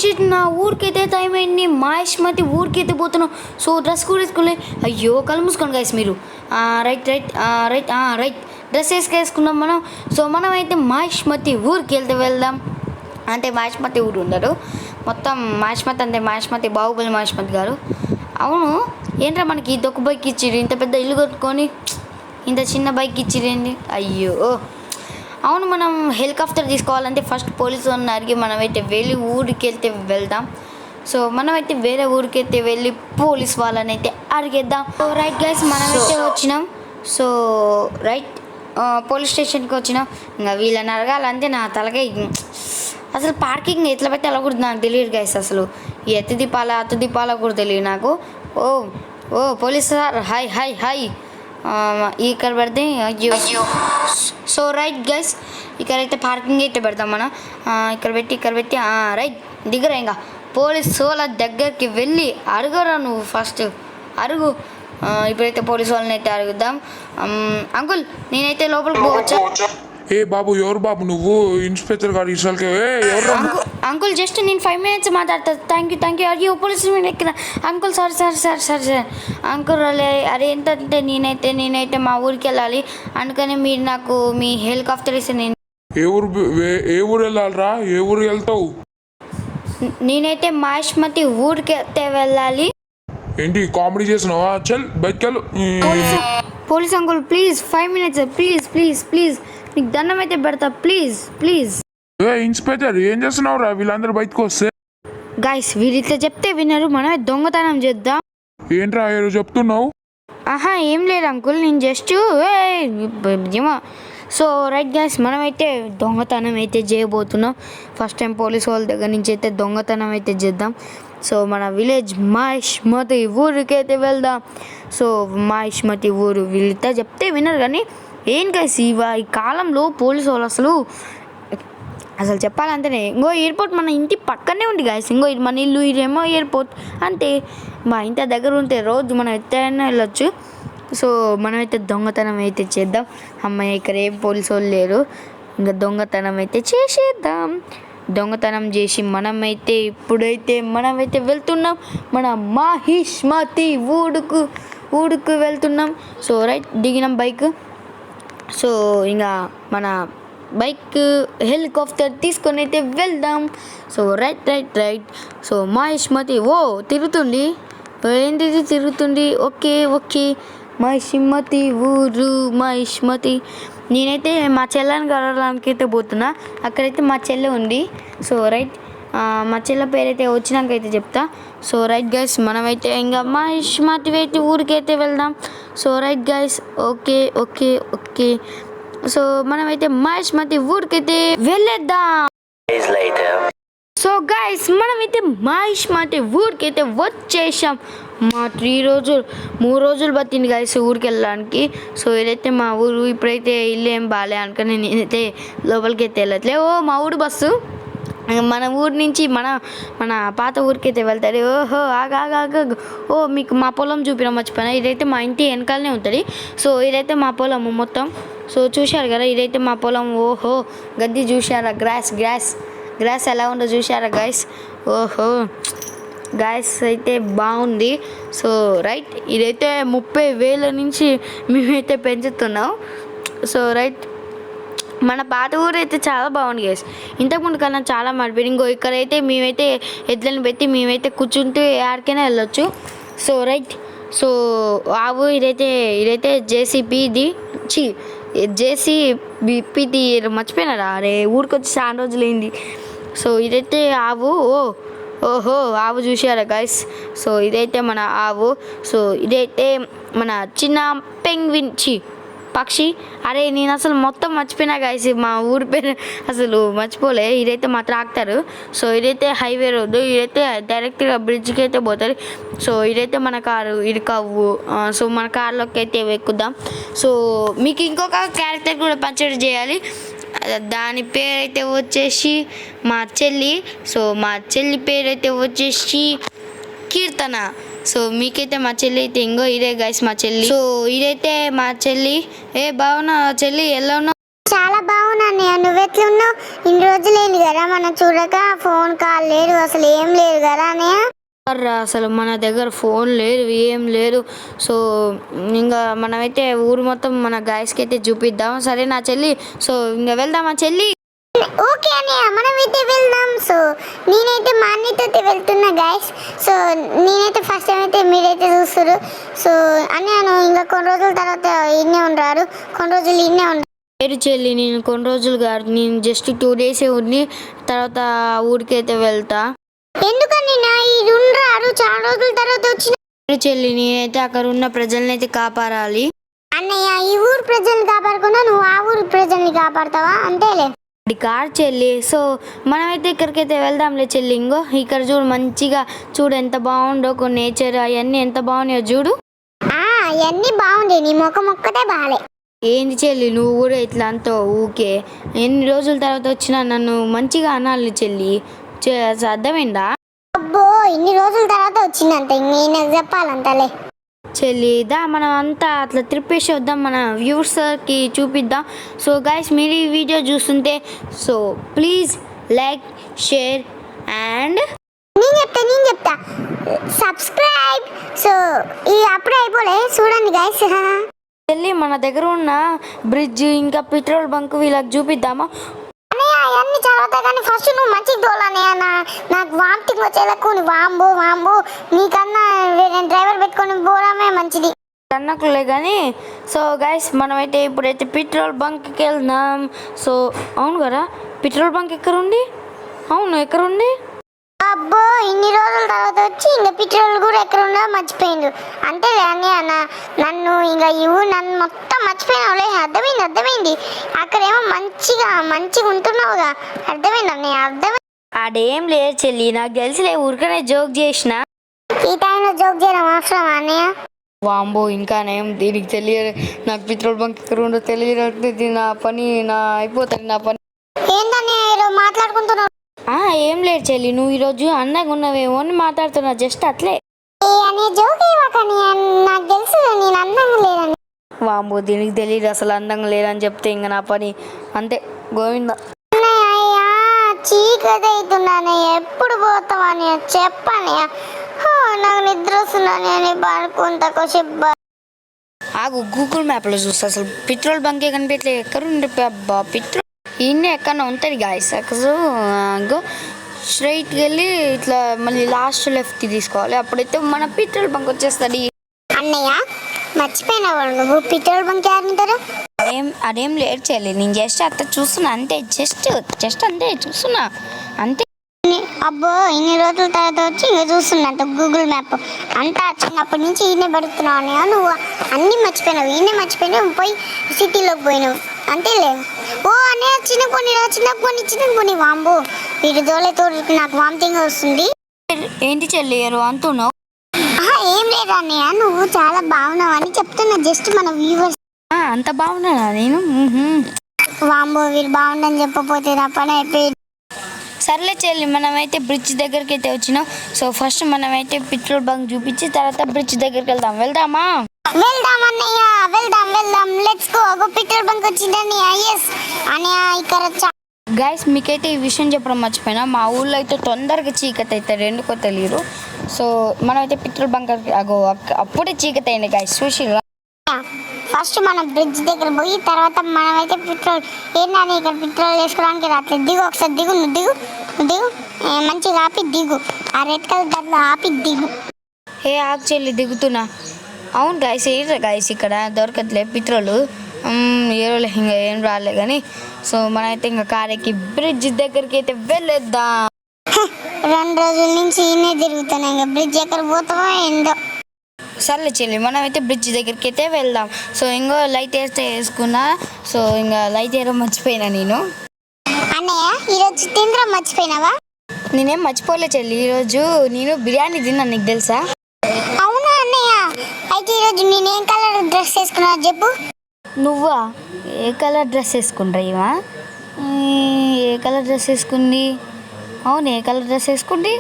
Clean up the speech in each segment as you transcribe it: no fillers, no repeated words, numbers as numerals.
Shit నా ఊరికైతే time అయింది. మహేష్మతి ఊరికైతే పోతున్నాం. సో డ్రెస్ కూడా వేసుకోలే. అయ్యో కళ్ళు మూసుకోండి గైస్ మీరు. రైట్ డ్రెస్ వేసుకున్నాం మనం. సో మనమైతే మహేష్మతి ఊరికి వెళ్దాం. అంటే మహేష్మతి ఊరు ఉండడు మొత్తం మహేష్మతి అంటే మహేష్మతి బాహుబలి మహేష్మతి గారు. అవును ఏంట్రా మనకి దొక్క బైక్ ఇచ్చిరు, ఇంత పెద్ద ఇల్లు కట్టుకొని ఇంత చిన్న బైక్ ఇచ్చిరేంటి. అయ్యో అవును మనం హెలికాప్టర్ తీసుకోవాలంటే ఫస్ట్ పోలీసు వాళ్ళని అడిగి మనమైతే వెళ్ళి ఊరికి వెళ్దాం. సో మనమైతే వేరే ఊరికి అయితే వెళ్ళి పోలీస్ వాళ్ళని అయితే అడిగేద్దాం. సో రైట్ గైస్ మనమైతే వచ్చినాం. సో రైట్ పోలీస్ స్టేషన్కి వచ్చినాం. ఇంకా వీళ్ళని అడగాలంటే నా తలకే అసలు పార్కింగ్ ఎట్లా పెట్టి అలా కూడా నాకు తెలియదు గైస్. అసలు ఈ అతి దీపాల కూడా తెలియదు నాకు. ఓ పోలీస్ సార్ హాయ్ ఇక్కడ పెడితే అయ్యో. సో రైట్ గైస్ ఇక్కడైతే పార్కింగ్ అయితే పెడతాం మనం. ఇక్కడ పెట్టి రైట్ దిగరా. ఇంకా పోలీస్ వాళ్ళ దగ్గరికి వెళ్ళి అడుగురా నువ్వు ఫస్ట్ అడుగు. ఇప్పుడైతే పోలీస్ వాళ్ళని అయితే అడుగుదాం. అంకుల్ నేనైతే లోపలికి పోవచ్చా? ఏ బాబు ఎవరు బాబు నువ్వు? ఇన్స్పెక్టర్ గారు ఇసల్కే ఎవరు? అంకుల్ జస్ట్ నేను 5 minutes మాట్లాడతా. Thank you. అయ్యో పోలీసు మీద ఎక్కిన అంకుల్. Sorry uncle. అరే ఏంటంటే నేనైతే మా ఊరికి వెళ్ళాలి. అందుకని మీరు నాకు మీ హెలికాప్టర్ ఇస్తే నేను ఏ ఊరు వెళ్ళాలరా? ఏ ఊరు వెళ్తావు? నేనైతే మహేష్మతి ఊరికి అయితే వెళ్ళాలి. ఏంటి కామెడీ చేసినావా? చల్ బయటకు వెళ్ళు. Police uncle please 5 minutes please నీకు దండం అయితే పెడతా ప్లీజ్. ఇన్స్పెక్టర్ ఏం చేస్తున్నావు రా? వీళ్ళందరూ బయటకు వస్తే గైస్ వీరిట్లా చెప్తే వినరు. మనమే దొంగతనం చేద్దాం. ఏంట్రా ఏదో చెప్తున్నావు? ఏం లేదు అంకుల్ నేను జస్ట్ సో రైట్ గైస్ మనమైతే దొంగతనం అయితే చేయబోతున్నాం. ఫస్ట్ టైం పోలీస్ వాళ్ళ దగ్గర నుంచి అయితే దొంగతనం అయితే చేద్దాం. సో మన విలేజ్ మహేష్మతి ఊరికి అయితే వెళ్దాం. సో మహేష్మతి ఊరు వీళ్ళతో చెప్తే వినరు. కానీ ఏం గైస్ ఈ కాలంలో పోలీసు వాళ్ళు అసలు చెప్పాలంటేనే ఇంకో ఎయిర్పోర్ట్ మన ఇంటి పక్కనే ఉంది గైస్. ఇంకో మన ఇల్లు ఇదేమో ఎయిర్పోర్ట్ అంతే. మా ఇంటి దగ్గర ఉంటే రోజు మనం ఎత్తైనా వెళ్ళొచ్చు. సో మనమైతే దొంగతనం అయితే చేద్దాం. అమ్మాయి ఇక్కడ ఏం పోలీసు వాళ్ళు లేరు. ఇంకా దొంగతనం అయితే చేసేద్దాం. దొంగతనం చేసి ఇప్పుడైతే మనమైతే వెళ్తున్నాం మన మహేష్మతి ఊడుకు వెళ్తున్నాం. సో రైట్ దిగినాం బైక్. సో ఇంకా మన బైక్ హెలికాప్టర్ తీసుకొని అయితే వెళ్దాం. సో రైట్ సో మహేష్మతి తిరుగుతుంది. ఏంటిది తిరుగుతుంది? ఓకే మహేష్మతి ఊరు మహేష్మతి. నేనైతే మా చెల్లెని కలవడానికి అయితే పోతున్నా. అక్కడైతే మా చెల్లె ఉంది. సో రైట్ మా చెల్లె పేరైతే వచ్చినాక అయితే చెప్తా. సో రైట్ గైస్ మనమైతే ఇంకా మహేష్మతి అయితే ఊరికైతే వెళ్దాం. So right guys okay so మనమైతే మహేష్మతి ఊరికైతే వెళ్ళేద్దాం. సో గైస్ మనమైతే మహేష్మతి ఊరికైతే వచ్చేసాం. మా 3 రోజులు పట్టింది గైస్ ఊరికి వెళ్ళడానికి. సో ఇదైతే మా ఊరు. ఇప్పుడైతే ఇల్లు ఏం బాగాలే అనుకుని నేనైతే లోపలికి అయితే వెళ్ళట్లే. మా ఊరు బస్సు మన ఊరు నుంచి మన పాత ఊరికి అయితే వెళ్తారు. ఆగా మీకు మా పొలం చూపిన మర్చిపోయినా. ఇదైతే మా ఇంటి వెనకాలనే ఉంటుంది. సో ఇదైతే మా పొలం మొత్తం. సో చూశారు కదా ఇదైతే మా పొలం. గడ్డి చూశారా? గ్రాస్ ఎలా ఉందో చూశారా గైస్? గైస్ అయితే బాగుంది. సో రైట్ ఇదైతే 30,000 నుంచి మేమైతే పెంచుతున్నాం. సో రైట్ మన పాత ఊరు అయితే చాలా బాగుంది గైస్. ఇంతకుముందు కన్నా చాలా మారిపోయింది. ఇక్కడైతే మేమైతే ఎడ్లను పెట్టి మేమైతే కూర్చుంటూ ఆడికైనా వెళ్ళొచ్చు. సో రైట్ సో ఆవు ఇదైతే జేసీబీది జేసీబీది మర్చిపోయినారా? అరే ఊరికి వచ్చి చాలా రోజులైంది. సో ఇదైతే ఆవు. ఆవు చూసారా గైస్? సో ఇదైతే మన ఆవు. సో ఇదైతే మన చిన్న పెంగ్విన్ పక్షి. అరే నేను అసలు మొత్తం మర్చిపోయినా గైస్. మా ఊరి పేరు అసలు మర్చిపోలే. ఇదైతే మా ట్రాక్టర్. సో ఇదైతే హైవే రోడ్డు. ఇదైతే డైరెక్ట్గా బ్రిడ్జ్కి అయితే పోతుంది. సో ఇదైతే మన కారు. ఇది కవ్వు. సో మన కార్లోకి అయితే ఎక్కుదాం. సో మీకు ఇంకొక క్యారెక్టర్ కూడా పర్చేజ్ చేయాలి. దాని పేరైతే వచ్చేసి మా చెల్లి. సో మా చెల్లి పేరైతే వచ్చేసి కీర్తన. సో మీకైతే మా చెల్లి అయితే ఇదే గైస్ మా చెల్లి. సో ఇదైతే మా చెల్లి. బాగున్నా చెల్లి? ఎలా ఉన్నావు? చాలా బాగున్నాను. నువ్వే నువ్వెట్లున్నావు? ఇన్ని రోజులు ఏంటి కదా మనం చూడక, ఫోన్ కాల్ లేదు, అసలు ఏం లేదు కదా అన్నయ్య. అసలు మన దగ్గర ఫోన్ లేదు, ఏం లేదు. సో ఇంకా మనమైతే ఊరు మొత్తం మన గాయస్కి అయితే చూపిద్దాం. సరే నా చెల్లి, సో ఇంకా వెళ్దామా చెల్లి? ఓకే అన్నయ్య, మనం అయితే వెళ్దాం. సో నేనైతే మా అన్నయ్యతో వెళ్తున్నా గైస్. సో నేనైతే ఫస్ట్ టైం అయితే మీరైతే చూస్తారు. సో అన్నయ్య నువ్వు ఇంకా కొన్ని రోజుల తర్వాత ఇన్నే ఉంటారు, కొన్ని రోజులు ఇన్నే ఉంటారు. లేదు చెల్లి, నేను కొన్ని రోజులు కాదు, నేను జస్ట్ 2 days ఉండి తర్వాత ఊరికైతే వెళ్తా. ఎందుకని నా ఈ రారు చాలా రోజుల తర్వాత వచ్చిన? చెల్లి, నేనైతే అక్కడ ఉన్న ప్రజల్ని అయితే కాపాడాలి. అన్నయ్య ఈ ఊరు ప్రజల్ని కాపాడకుండా నువ్వు ఆ ఊరు ప్రజల్ని కాపాడతావా? అంతేలే. అది కార్ చెల్లి. సో మనమైతే ఇక్కడికైతే వెళ్దాంలే చెల్లి. ఇంకో ఇక్కడ చూడు, మంచిగా చూడు ఎంత బాగుండో, కొన్ని నేచర్ అవన్నీ ఎంత బాగున్నాయో చూడు. అవన్నీ బాగుండే, నీ ముఖం ఒక్కటే బాగాలే. ఏంది చెల్లి నువ్వు కూడా ఇట్లా అంతా ఊకే? ఎన్ని రోజుల తర్వాత వచ్చినా నన్ను మంచిగా అనాలి చెల్లి, అర్థమైందా? అబ్బో ఇన్ని రోజుల తర్వాత వచ్చిందంత, నేను చెప్పాలంతలే. చెల్లి దా మనం అంతా అట్లా ట్రిప్పేసి వద్దాం, మన వ్యూవర్స్కి చూపిద్దాం. సో గైస్, మీరు ఈ వీడియో చూస్తుంటే so please like, share and నేను చెప్తా సబ్స్క్రైబ్. సో ఇది అప్పుడే అయిపోలే, చూడండి గైస్. చెల్లి, మన దగ్గర ఉన్న బ్రిడ్జ్ ఇంకా పెట్రోల్ బంక్ వీళ్ళకి చూపిద్దామా? అవన్నీ చదువుతా కానీ ఫస్ట్ నువ్వు మంచిగా తోలనే. నాకు వామిటింగ్ వచ్చేలకు వాంబో నీకన్నా వేరే డ్రైవర్ పెట్టుకొని పోవడమే మంచిది. అన్నకులే కానీ. సో గైస్, మనమైతే ఇప్పుడైతే పెట్రోల్ బంక్కి వెళ్దాం. సో అవును కదా, పెట్రోల్ బంక్ ఎక్కడుంది? అవును ఎక్కడుంది? అబ్బో ఇన్ని రోజుల తర్వాత వచ్చి ఇంకా పెట్రోల్ కూడా ఎక్కడ ఉందో మర్చిపోయిండు. అంతేలే అన్నయ్య, నన్ను ఇంకా నన్ను మొత్తం మర్చిపోయినావులే. అర్థమైంది. అక్కడేమో మంచిగా ఉంటున్నావుగా. అర్థమైంది అన్నయ్య, అర్థమైంది. ఆడేం లేదు చెల్లి, నాకు తెలిసిలే, ఊరికనే జోక్ చేసిన. ఈ టైంలో జోక్ చేయడం అవసరం అన్నయ్య? వాంబో ఇంకానేం దీనికి తెలియదు. నాకు పెట్రోల్ బంక్ ఎక్కడ ఉండో తెలియదు. నా పని అయిపోతుంది నా పని. ఏంటన్నయ్య ఈరోజు మాట్లాడుకుంటున్నావు? ఏం లేదు చెల్లి, నువ్వు ఈరోజు అందంగా ఉన్నావేమో అని మాట్లాడుతున్నా, జస్ట్ అట్లే. అనే జోక్ ఇవ్వకని, నాకు తెలుసు నేను అందంగా లేదని. వాంబో దీనికి తెలియదు అసలు అందంగా లేదని చెప్తే ఇంకా నా పని అంతే, గోవింద. చీకటి అవుతున్నానే, ఎప్పుడు పోతామని చెప్పని. నాకు నిద్ర వస్తుందని అని పడుకుంటా కొద్దిసేపు. ఆగు, గూగుల్ మ్యాప్లో చూస్తా, అసలు పెట్రోల్ బంకే కనిపించలేదు. ఎక్కడుండే అబ్బా పెట్రోల్? ఇన్ని ఎక్కడన్నా ఉంటుంది గాయస్. గో స్ట్రైట్కి వెళ్ళి ఇట్లా మళ్ళీ లాస్ట్ లెఫ్ట్కి తీసుకోవాలి, అప్పుడైతే మన పెట్రోల్ బంక్ వచ్చేస్తుంది. అన్నయ్య మర్చిపోయినావు నువ్వు, పెట్రోల్ బంక్ ఎవరుంటారు? అదేం లేదు చెల్లి, నేను జస్ట్ అట్లా చూస్తున్నా అంతే, జస్ట్ అంతే చూస్తున్నా అంతే. అబ్బో ఇన్ని రోజుల తర్వాత వచ్చి ఇంకా చూస్తున్నట్ట గూగుల్ మ్యాప్ అంతా. చిన్నప్పటి నుంచి ఈయనే పడుతున్నావు అన్నయ్య, నువ్వు అన్నీ మర్చిపోయినావు. ఈయనే మర్చిపోయినావు, పోయి సిటీలోకి పోయినావు అంతేలే. ఓ అన్నయ్య చిన్నపోని వాంబో వీటి దోలతో నాకు వామిటింగ్ వస్తుంది. ఏంటి చెల్లి అంటున్నావు? ఏం లేదు అన్నయ్య, నువ్వు చాలా బాగున్నావు అని చెప్తున్నా, జస్ట్ మన వ్యూవర్స్. అంత బాగున్నానా నేను? వాంబో వీరు బాగుండని చెప్పపోతే నా పని అయిపోయింది. సర్లే చెల్లి, మనమైతే బ్రిడ్జ్ దగ్గరికి అయితే వచ్చినాం. సో ఫస్ట్ మనమైతే పెట్రోల్ బంక్ చూపించి తర్వాత బ్రిడ్జ్ దగ్గరికి వెళ్దామా? వెళ్దాం అన్నయ్య, వెళ్దాం. Let's go. పెట్రోల్ బంక్ వచ్చిందని. ఎస్ అన్నయ్య, ఇక్కడ గైస్ మీకైతే ఈ విషయం చెప్పడం మర్చిపోయినా, మా ఊళ్ళో అయితే తొందరగా చీకటి అవుతుంది, ఎందుకో తెలియదు. సో మనమైతే పెట్రోల్ బంక్ అప్పుడే చీకటి అయింది గైస్, చూసి. ఫస్ట్ మనం బ్రిడ్జ్ దగ్గర పోయి తర్వాత మనమైతే పెట్రోల్ ఏంటని ఇక్కడ పెట్రోల్ వేసుకోవడానికి రావట్లేదు. దిగు ఒకసారి, నువ్వు దిగు మంచిగా ఆపి దిగు. ఆ రెడ్ కలర్ దాంట్లో ఆపి దిగు. ఆకు చెల్లి దిగుతున్నా. అవును గైస్, ఏంటి గైస్ ఇక్కడ దొరకట్లే పెట్రోల్. ఏరోలే ఇంకా ఏం రాలే కానీ. సో మనమైతే ఇంకా కార్ ఎక్కి బ్రిడ్జ్ దగ్గరికి అయితే వెళ్ళేద్దాం. 2 రోజుల నుంచి ఈయనే తిరుగుతున్నా, ఇంకా బ్రిడ్జ్ ఎక్కడ పోతామో ఏందో. సర్లే చెల్లి, మనమైతే బ్రిడ్జ్ దగ్గరికి అయితే వెళ్దాం. సో ఇంకో లైట్ వేసుకున్నా. సో ఇంకా లైట్ వేయడం మర్చిపోయినా నేను. అన్నయ్య ఈరోజు తినడం మర్చిపోయినావా? నేనేం మర్చిపోలే చెల్లి, ఈరోజు నేను బిర్యానీ తిన్నా, నీకు తెలుసా? అవునా అన్నయ్య, అయితే ఈరోజు నేనేం కలర్ డ్రెస్ వేసుకున్నా చెప్పు. నువ్వా? ఏ కలర్ డ్రెస్ వేసుకుంటావా? ఏ కలర్ డ్రెస్ వేసుకుంది? అవును, ఏ కలర్ డ్రెస్ వేసుకుంది?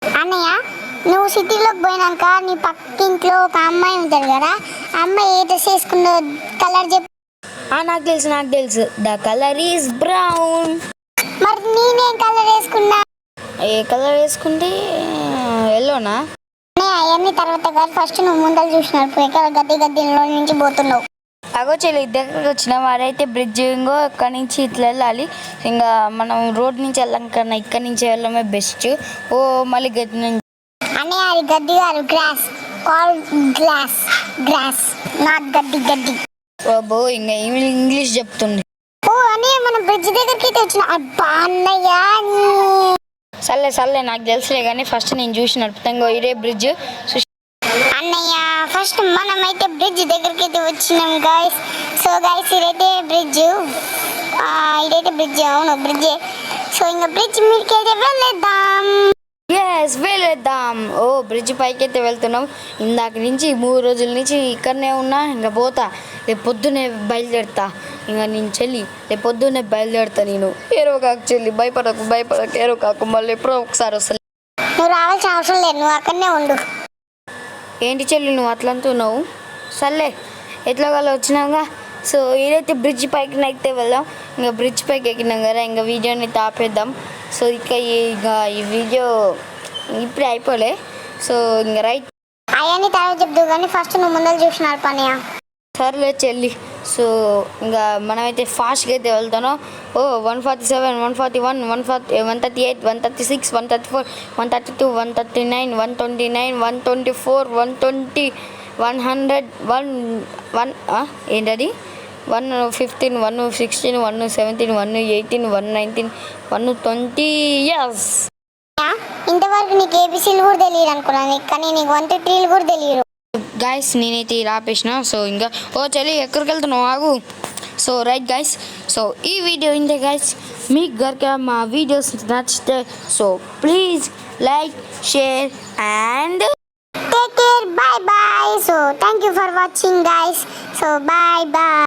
అన్నయ్య నువ్వు సిటీలోకి పోయినాక నీ పక్కింట్లో ఒక అమ్మాయి ఉంటుంది కదా, ఆ అమ్మాయి ఏ డ్రెస్ వేసుకుందో కలర్ చెప్పు. నాకు తెలుసు ద కలర్ ఈజ్ బ్రౌన్. మరి నేనేం కలర్ వేసుకున్నా? ఏ కలర్ వేసుకుంటే ఎల్లోనా? అవన్నీ తర్వాత కాదు, ఫస్ట్ నువ్వు ముందర చూసినారు ఎక్కడ గద్దెలో నుంచి పోతున్నావు. అగో చెల్లి దగ్గరకు వచ్చిన వారైతే బ్రిడ్జ్ ఇంకో అక్కడి నుంచి ఇట్లా వెళ్ళాలి. ఇంకా మనం రోడ్ నుంచి వెళ్ళాం కన్నా ఇక్కడి నుంచి వెళ్ళడమే బెస్ట్. ఓ మళ్ళీ గది నుంచి అన్నయ్య అది గడ్డి కాదు, గ్రాస్ కాల్ గ్రాస్ నాట్ గడ్డి. బాబో ఇంకా ఇంగ్లీష్ చెప్తుంది. ఓ అన్నయ్య మనం బ్రిడ్జ్ దగ్గరికి అయితే వచ్చిన. అబ్బా అన్నయ్య సర్లే నాకు తెలుసులే కానీ ఫస్ట్ నేను చూసి నడుపుతాను. ఇదే బ్రిడ్జ్ అన్నయ్య ఫస్ట్ మనమైతే బ్రిడ్జ్ దగ్గరికి అయితే వచ్చినాం గాయస్. సో గాయస్ ఇదైతే బ్రిడ్జ్, అవును బ్రిడ్జే. సో ఇంకా బ్రిడ్జ్ మీదకి అయితే వెళ్ళేద్దాం. ఓ బ్రిడ్జ్ పైకి అయితే వెళ్తున్నాం. ఇందాక నుంచి 3 రోజుల నుంచి ఇక్కడనే ఉన్నా. ఇంకా పోతా, రేపు పొద్దునే బయలుదేరుతా. ఇంకా నేను చెల్లి రేపు పొద్దున్నే బయలుదేరుతా. నేను ఏరో కాకు చెల్లి, భయపడకు ఏరో కాకు, మళ్ళీ ఎప్పుడో ఒకసారి వస్తా. నువ్వు రావాల్సిన అవసరం లేదు, నువ్వు అక్కడనే ఉండు. ఏంటి చెల్లి నువ్వు అట్లా అంటున్నావు? సర్లే ఎట్లా వాళ్ళు వచ్చినాక. సో ఏదైతే బ్రిడ్జ్ పైకి అయితే వెళ్దాం. ఇంకా బ్రిడ్జ్ పైకి ఎక్కినాం కదా, ఇంకా వీడియోని ఆపేద్దాం. సో ఈ వీడియో ఇప్పుడే అయిపోలే. సో ఇంకా రైట్ అవన్నీ తర్వాత చెప్తావు కానీ ఫస్ట్ నువ్వు ముందర చూసినారు పని. సర్లే చెల్లి. సో ఇంకా మనమైతే ఫాస్ట్గా అయితే వెళ్తాను. 147, 141, 138, 136, 134, 132, 139, 129, 124, 120, 100, 1 ఏంటది 115, 116, 117, 118, 119, 120. ఎస్ ఇంతవరకు నీకు ఏబిసీలు కూడా తెలియదు అనుకున్నాను, కానీ నీకు 1 to 3 కూడా తెలియదు. గైస్ నేనైతే రాపేసిన. సో ఇంకా చెల్లి ఎక్కడికి వెళ్తున్నావు ఆగు. సో రైట్ గైస్, సో ఈ వీడియో ఇంతే గైస్. మీకు గనక మా వీడియోస్ నచ్చితే so please like, share and take care. Bye. So thank you for watching guys. So bye.